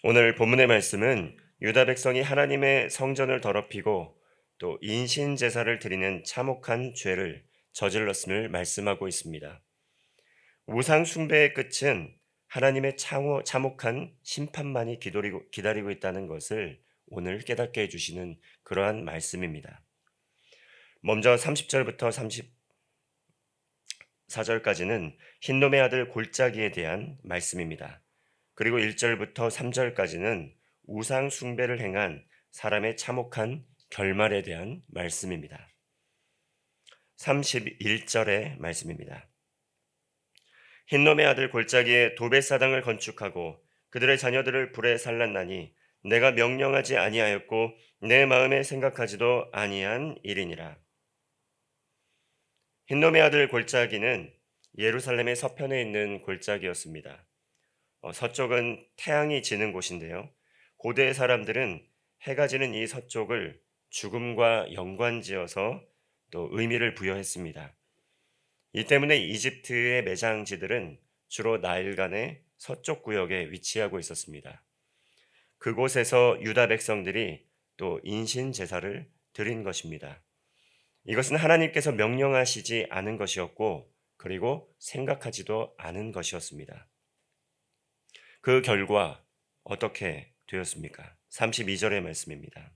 오늘 본문의 말씀은 유다 백성이 하나님의 성전을 더럽히고 또 인신 제사를 드리는 참혹한 죄를 저질렀음을 말씀하고 있습니다. 우상 숭배의 끝은 하나님의 참혹한 심판만이 기다리고 있다는 것을 오늘 깨닫게 해주시는 그러한 말씀입니다. 먼저 30절부터 34절까지는 흰놈의 아들 골짜기에 대한 말씀입니다. 그리고 1절부터 3절까지는 우상 숭배를 행한 사람의 참혹한 결말에 대한 말씀입니다. 31절의 말씀입니다. 흰놈의 아들 골짜기에 도벳사당을 건축하고 그들의 자녀들을 불에 살랐나니 내가 명령하지 아니하였고 내 마음에 생각하지도 아니한 일이니라. 흰놈의 아들 골짜기는 예루살렘의 서편에 있는 골짜기였습니다. 서쪽은 태양이 지는 곳인데요. 고대 사람들은 해가 지는 이 서쪽을 죽음과 연관지어서 또 의미를 부여했습니다. 이 때문에 이집트의 매장지들은 주로 나일강의 서쪽 구역에 위치하고 있었습니다. 그곳에서 유다 백성들이 또 인신 제사를 드린 것입니다. 이것은 하나님께서 명령하시지 않은 것이었고 그리고 생각하지도 않은 것이었습니다. 그 결과 어떻게 되었습니까? 32절의 말씀입니다.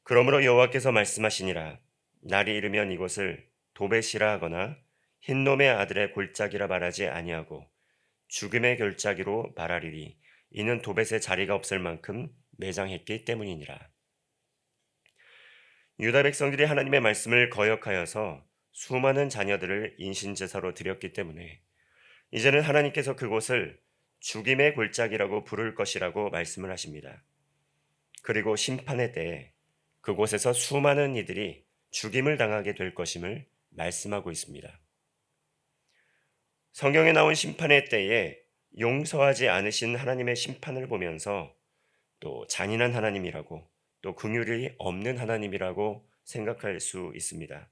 그러므로 여호와께서 말씀하시니라 날이 이르면 이곳을 도벳이라 하거나 흰놈의 아들의 골짜기라 말하지 아니하고 죽음의 골짜기로 말하리니 이는 도벳의 자리가 없을 만큼 매장했기 때문이니라. 유다 백성들이 하나님의 말씀을 거역하여서 수많은 자녀들을 인신제사로 드렸기 때문에 이제는 하나님께서 그곳을 죽임의 골짜기라고 부를 것이라고 말씀을 하십니다. 그리고 심판의 때에 그곳에서 수많은 이들이 죽임을 당하게 될 것임을 말씀하고 있습니다. 성경에 나온 심판의 때에 용서하지 않으신 하나님의 심판을 보면서 또 잔인한 하나님이라고 또 긍휼이 없는 하나님이라고 생각할 수 있습니다.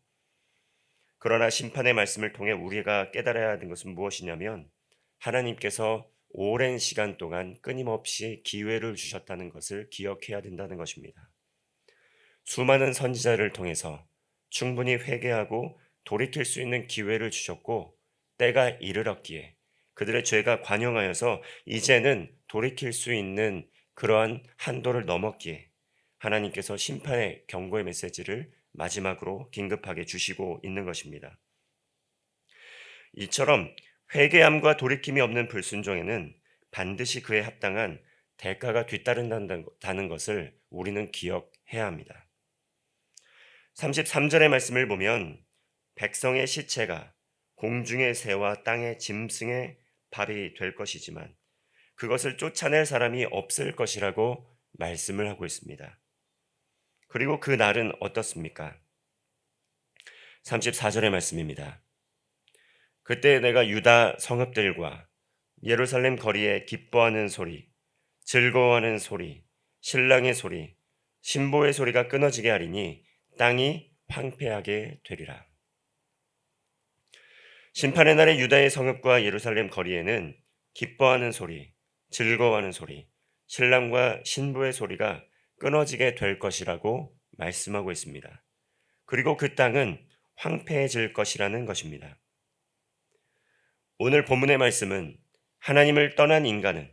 그러나 심판의 말씀을 통해 우리가 깨달아야 하는 것은 무엇이냐면 하나님께서 오랜 시간 동안 끊임없이 기회를 주셨다는 것을 기억해야 된다는 것입니다. 수많은 선지자를 통해서 충분히 회개하고 돌이킬 수 있는 기회를 주셨고 때가 이르렀기에 그들의 죄가 관영하여서 이제는 돌이킬 수 있는 그러한 한도를 넘었기에 하나님께서 심판의 경고의 메시지를 마지막으로 긴급하게 주시고 있는 것입니다. 이처럼 회개함과 돌이킴이 없는 불순종에는 반드시 그에 합당한 대가가 뒤따른다는 것을 우리는 기억해야 합니다. 33절의 말씀을 보면 백성의 시체가 공중의 새와 땅의 짐승의 밥이 될 것이지만 그것을 쫓아낼 사람이 없을 것이라고 말씀을 하고 있습니다. 그리고 그 날은 어떻습니까? 34절의 말씀입니다. 그때 내가 유다 성읍들과 예루살렘 거리에 기뻐하는 소리, 즐거워하는 소리, 신랑의 소리, 신보의 소리가 끊어지게 하리니 땅이 황폐하게 되리라. 심판의 날에 유다의 성읍과 예루살렘 거리에는 기뻐하는 소리, 즐거워하는 소리, 신랑과 신부의 소리가 끊어지게 될 것이라고 말씀하고 있습니다. 그리고 그 땅은 황폐해질 것이라는 것입니다. 오늘 본문의 말씀은 하나님을 떠난 인간은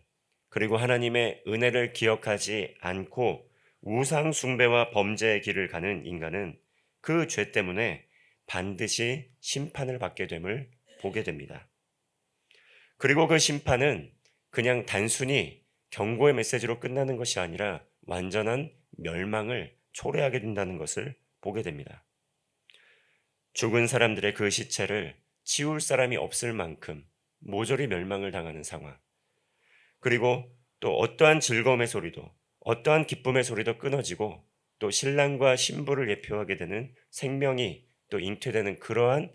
그리고 하나님의 은혜를 기억하지 않고 우상 숭배와 범죄의 길을 가는 인간은 그 죄 때문에 반드시 심판을 받게 됨을 보게 됩니다. 그리고 그 심판은 그냥 단순히 경고의 메시지로 끝나는 것이 아니라 완전한 멸망을 초래하게 된다는 것을 보게 됩니다. 죽은 사람들의 그 시체를 치울 사람이 없을 만큼 모조리 멸망을 당하는 상황. 그리고 또 어떠한 즐거움의 소리도 어떠한 기쁨의 소리도 끊어지고 또 신랑과 신부를 예표하게 되는 생명이 또 잉태되는 그러한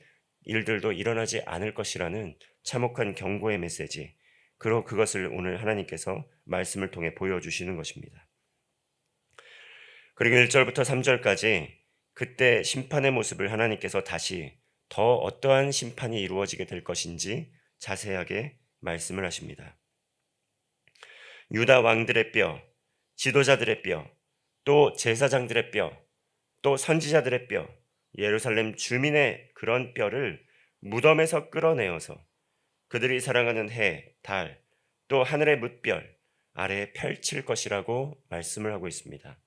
일들도 일어나지 않을 것이라는 참혹한 경고의 메시지. 그리고 그것을 오늘 하나님께서 말씀을 통해 보여주시는 것입니다. 그리고 1절부터 3절까지 그때 심판의 모습을 하나님께서 다시 더 어떠한 심판이 이루어지게 될 것인지 자세하게 말씀을 하십니다. 유다 왕들의 뼈, 지도자들의 뼈, 또 제사장들의 뼈, 또 선지자들의 뼈, 예루살렘 주민의 그런 뼈를 무덤에서 끌어내어서 그들이 사랑하는 해, 달, 또 하늘의 뭇별 아래에 펼칠 것이라고 말씀을 하고 있습니다.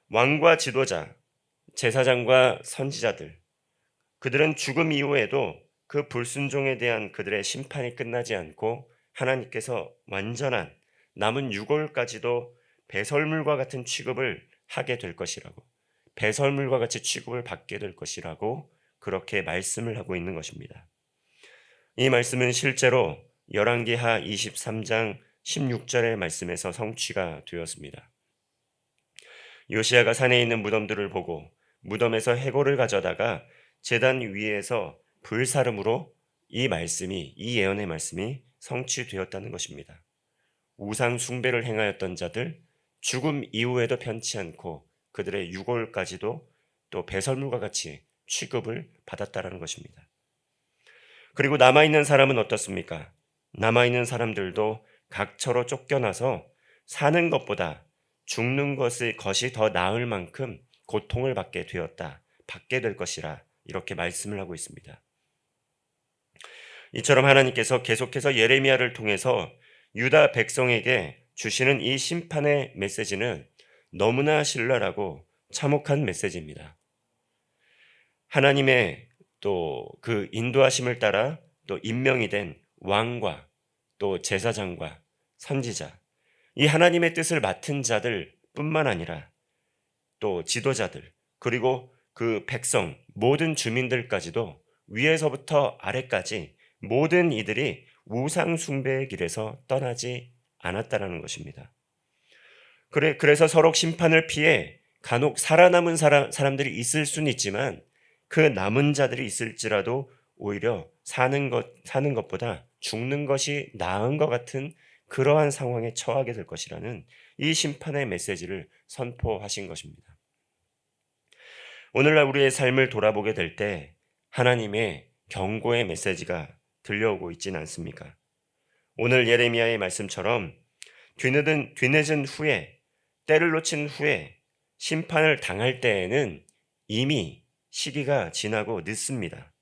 왕과 지도자, 제사장과 선지자들, 그들은 죽음 이후에도 그 불순종에 대한 그들의 심판이 끝나지 않고 하나님께서 완전한 남은 유골까지도 배설물과 같은 취급을 하게 될 것이라고, 배설물과 같이 취급을 받게 될 것이라고 그렇게 말씀을 하고 있는 것입니다. 이 말씀은 실제로 열왕기하 23장 16절의 말씀에서 성취가 되었습니다. 요시야가 산에 있는 무덤들을 보고 무덤에서 해골을 가져다가 제단 위에서 불사름으로 이 예언의 말씀이 성취되었다는 것입니다. 우상 숭배를 행하였던 자들, 죽음 이후에도 편치 않고 그들의 유골까지도 또 배설물과 같이 취급을 받았다라는 것입니다. 그리고 남아있는 사람은 어떻습니까? 남아있는 사람들도 각처로 쫓겨나서 사는 것보다 죽는 것이 더 나을 만큼 고통을 받게 될 것이라 이렇게 말씀을 하고 있습니다. 이처럼 하나님께서 계속해서 예레미야를 통해서 유다 백성에게 주시는 이 심판의 메시지는 너무나 신랄하고 참혹한 메시지입니다. 하나님의 또 그 인도하심을 따라 또 임명이 된 왕과 또 제사장과 선지자, 이 하나님의 뜻을 맡은 자들 뿐만 아니라 또 지도자들, 그리고 그 백성, 모든 주민들까지도 위에서부터 아래까지 모든 이들이 우상 숭배의 길에서 떠나지 않았다라는 것입니다. 그래서 서로 심판을 피해 간혹 살아남은 사람들이 있을 수는 있지만 그 남은 자들이 있을지라도 오히려 사는 것보다 죽는 것이 나은 것 같은 그러한 상황에 처하게 될 것이라는 이 심판의 메시지를 선포하신 것입니다. 오늘날 우리의 삶을 돌아보게 될 때 하나님의 경고의 메시지가 들려오고 있지는 않습니까? 오늘 예레미야의 말씀처럼 뒤늦은 후에, 때를 놓친 후에 심판을 당할 때에는 이미 시기가 지나고 늦습니다.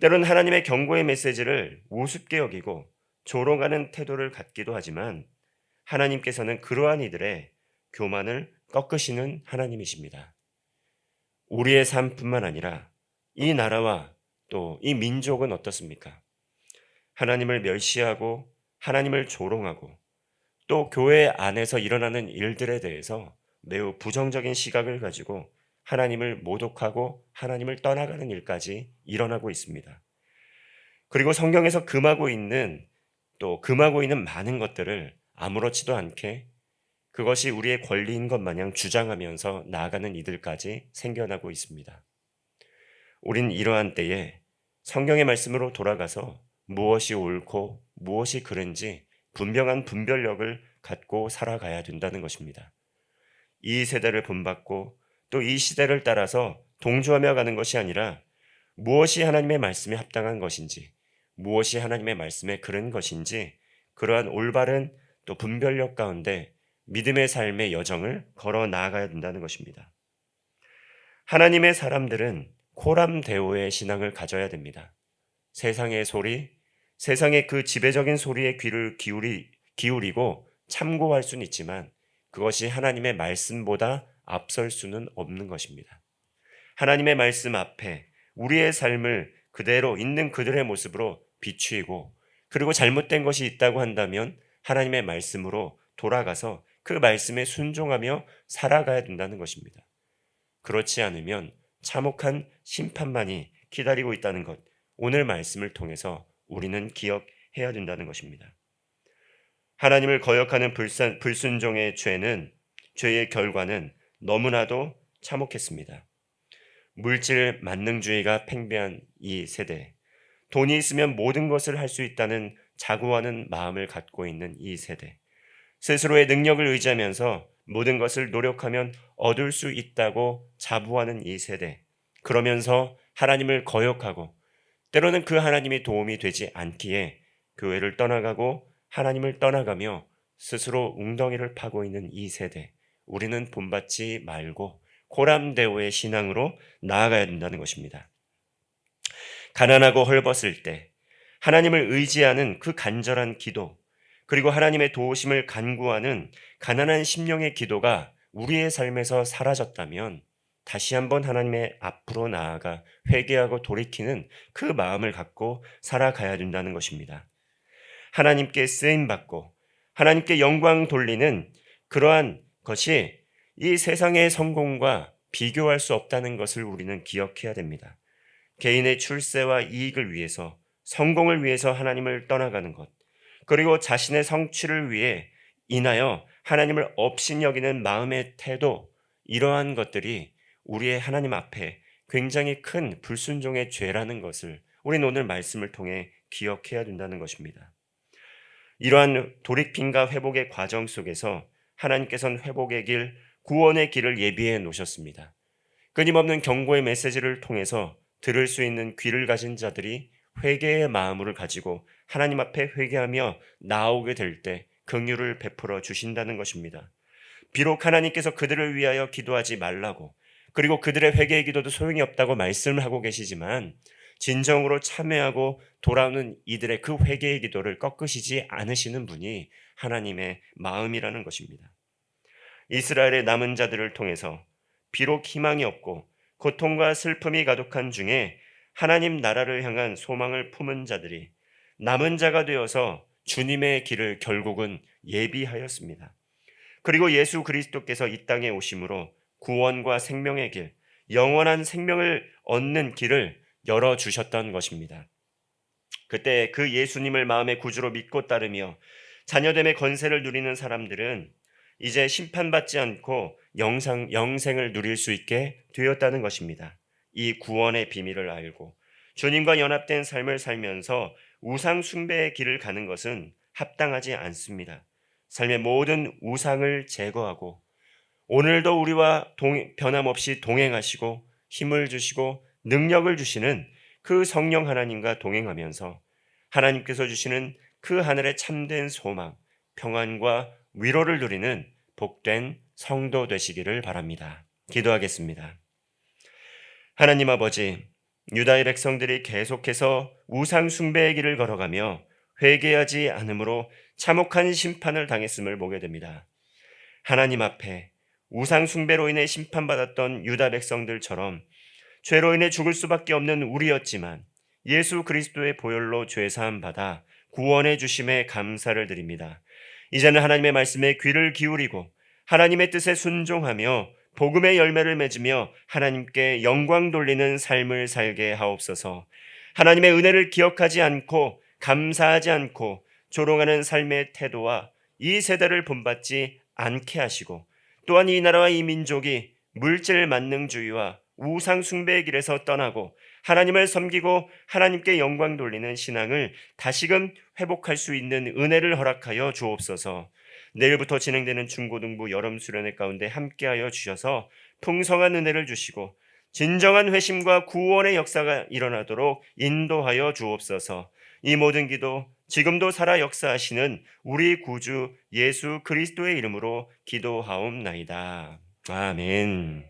때론 하나님의 경고의 메시지를 우습게 여기고 조롱하는 태도를 갖기도 하지만 하나님께서는 그러한 이들의 교만을 꺾으시는 하나님이십니다. 우리의 삶뿐만 아니라 이 나라와 또 이 민족은 어떻습니까? 하나님을 멸시하고 하나님을 조롱하고 또 교회 안에서 일어나는 일들에 대해서 매우 부정적인 시각을 가지고 하나님을 모독하고 하나님을 떠나가는 일까지 일어나고 있습니다. 그리고 성경에서 금하고 있는 많은 것들을 아무렇지도 않게 그것이 우리의 권리인 것 마냥 주장하면서 나아가는 이들까지 생겨나고 있습니다. 우린 이러한 때에 성경의 말씀으로 돌아가서 무엇이 옳고 무엇이 그른지 분명한 분별력을 갖고 살아가야 된다는 것입니다. 이 세대를 본받고 또 이 시대를 따라서 동조하며 가는 것이 아니라 무엇이 하나님의 말씀에 합당한 것인지, 무엇이 하나님의 말씀에 그른 것인지 그러한 올바른 또 분별력 가운데 믿음의 삶의 여정을 걸어 나아가야 된다는 것입니다. 하나님의 사람들은 코람데오의 신앙을 가져야 됩니다. 세상의 소리, 세상의 그 지배적인 소리에 귀를 기울이고 참고할 수는 있지만 그것이 하나님의 말씀보다 앞설 수는 없는 것입니다. 하나님의 말씀 앞에 우리의 삶을 그대로 있는 그들의 모습으로 비추이고 그리고 잘못된 것이 있다고 한다면 하나님의 말씀으로 돌아가서 그 말씀에 순종하며 살아가야 된다는 것입니다. 그렇지 않으면 참혹한 심판만이 기다리고 있다는 것, 오늘 말씀을 통해서 우리는 기억해야 된다는 것입니다. 하나님을 거역하는 불순종의 죄의 결과는 너무나도 참혹했습니다. 물질 만능주의가 팽배한 이 세대, 돈이 있으면 모든 것을 할 수 있다는 자고하는 마음을 갖고 있는 이 세대, 스스로의 능력을 의지하면서 모든 것을 노력하면 얻을 수 있다고 자부하는 이 세대, 그러면서 하나님을 거역하고 때로는 그 하나님이 도움이 되지 않기에 교회를 떠나가고 하나님을 떠나가며 스스로 웅덩이를 파고 있는 이 세대, 우리는 본받지 말고 고람대오의 신앙으로 나아가야 된다는 것입니다. 가난하고 헐벗을 때 하나님을 의지하는 그 간절한 기도, 그리고 하나님의 도우심을 간구하는 가난한 심령의 기도가 우리의 삶에서 사라졌다면 다시 한번 하나님의 앞으로 나아가 회개하고 돌이키는 그 마음을 갖고 살아가야 된다는 것입니다. 하나님께 쓰임받고 하나님께 영광 돌리는 그러한 것이 이 세상의 성공과 비교할 수 없다는 것을 우리는 기억해야 됩니다. 개인의 출세와 이익을 위해서, 성공을 위해서 하나님을 떠나가는 것, 그리고 자신의 성취를 위해 인하여 하나님을 업신여기는 마음의 태도, 이러한 것들이 우리의 하나님 앞에 굉장히 큰 불순종의 죄라는 것을 우리는 오늘 말씀을 통해 기억해야 된다는 것입니다. 이러한 돌이킴과 회복의 과정 속에서 하나님께서는 회복의 길, 구원의 길을 예비해 놓으셨습니다. 끊임없는 경고의 메시지를 통해서 들을 수 있는 귀를 가진 자들이 회개의 마음을 가지고 하나님 앞에 회개하며 나오게 될 때 긍휼을 베풀어 주신다는 것입니다. 비록 하나님께서 그들을 위하여 기도하지 말라고, 그리고 그들의 회개의 기도도 소용이 없다고 말씀을 하고 계시지만 진정으로 참회하고 돌아오는 이들의 그 회개의 기도를 꺾으시지 않으시는 분이 하나님의 마음이라는 것입니다. 이스라엘의 남은 자들을 통해서 비록 희망이 없고 고통과 슬픔이 가득한 중에 하나님 나라를 향한 소망을 품은 자들이 남은 자가 되어서 주님의 길을 결국은 예비하였습니다. 그리고 예수 그리스도께서 이 땅에 오심으로 구원과 생명의 길, 영원한 생명을 얻는 길을 열어주셨던 것입니다. 그때 그 예수님을 마음의 구주로 믿고 따르며 자녀됨의 권세를 누리는 사람들은 이제 심판받지 않고 영생을 누릴 수 있게 되었다는 것입니다. 이 구원의 비밀을 알고 주님과 연합된 삶을 살면서 우상 숭배의 길을 가는 것은 합당하지 않습니다. 삶의 모든 우상을 제거하고 오늘도 우리와 변함없이 동행하시고 힘을 주시고 능력을 주시는 그 성령 하나님과 동행하면서 하나님께서 주시는 그 하늘의 참된 소망, 평안과 위로를 누리는 복된 성도 되시기를 바랍니다. 기도하겠습니다. 하나님 아버지, 유다의 백성들이 계속해서 우상 숭배의 길을 걸어가며 회개하지 않으므로 참혹한 심판을 당했음을 보게 됩니다. 하나님 앞에 우상 숭배로 인해 심판받았던 유다 백성들처럼 죄로 인해 죽을 수밖에 없는 우리였지만 예수 그리스도의 보혈로 죄사함 받아 구원해 주심에 감사를 드립니다. 이제는 하나님의 말씀에 귀를 기울이고 하나님의 뜻에 순종하며 복음의 열매를 맺으며 하나님께 영광 돌리는 삶을 살게 하옵소서. 하나님의 은혜를 기억하지 않고 감사하지 않고 조롱하는 삶의 태도와 이 세대를 본받지 않게 하시고, 또한 이 나라와 이 민족이 물질 만능주의와 우상 숭배의 길에서 떠나고 하나님을 섬기고 하나님께 영광 돌리는 신앙을 다시금 회복할 수 있는 은혜를 허락하여 주옵소서. 내일부터 진행되는 중고등부 여름 수련회 가운데 함께하여 주셔서 풍성한 은혜를 주시고 진정한 회심과 구원의 역사가 일어나도록 인도하여 주옵소서. 이 모든 기도 지금도 살아 역사하시는 우리 구주 예수 그리스도의 이름으로 기도하옵나이다. 아멘.